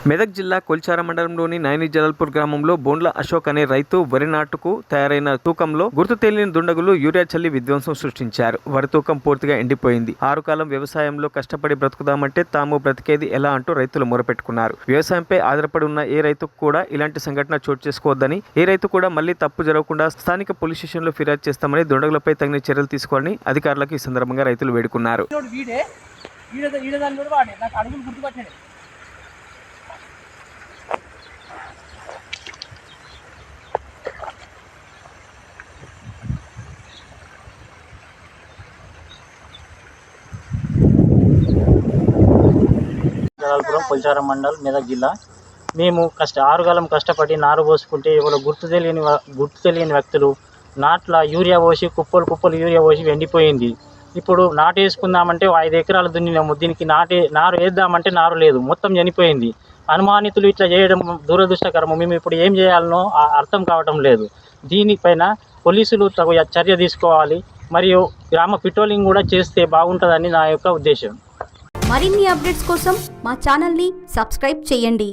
మెదక్ జిల్లా కొల్చార మండలంలోని నైని జలాల్పూర్ గ్రామంలో బోండ్ల అశోక్ అనే రైతు వరి నాటుకు తయారైన తూకంలో గుర్తు తెలియని దుండగులు యూరియా చల్లి విధ్వంసం సృష్టించారు. వరి తూకం పూర్తిగా ఎండిపోయింది. 6 కాలం వ్యవసాయంలో కష్టపడి బ్రతుకుదామంటే తాము బ్రతికేది ఎలా అంటూ రైతులు మొరపెట్టుకున్నారు. వ్యవసాయంపై ఆధారపడి ఉన్న ఏ రైతుకు కూడా ఇలాంటి సంఘటన చోటు చేసుకోవద్దని, ఏ రైతు కూడా మళ్లీ తప్పు జరగకుండా స్థానిక పోలీస్ స్టేషన్లో ఫిర్యాదు చేస్తామని, దుండగులపై తగిన చర్యలు తీసుకోవాలని అధికారులకు ఈ సందర్భంగా రైతులు వేడుకున్నారు. జలాల్పురం కొల్చార మండల్ మెదక్ జిల్లా. మేము 6 కాలం కష్టపడి నారు పోసుకుంటే ఎవరో గుర్తు తెలియని వ్యక్తులు నాట్ల యూరియా పోసి కుప్పలు యూరియా పోసి ఎండిపోయింది. ఇప్పుడు నాటు వేసుకుందామంటే 5 ఎకరాలు దున్నినాము. దీనికి నారు వేద్దామంటే నారు లేదు, మొత్తం చనిపోయింది. అనుమానితులు ఇట్లా చేయడం దురదృష్టకరము. మేము ఇప్పుడు ఏం చేయాలనో అర్థం కావటం లేదు. దీనిపైన పోలీసులు తగు చర్య తీసుకోవాలి, మరియు గ్రామ పెట్రోలింగ్ కూడా చేస్తే బాగుంటుందని నా యొక్క ఉద్దేశం. మరిన్ని అప్డేట్స్ కోసం మా ఛానల్ని సబ్స్క్రైబ్ చేయండి.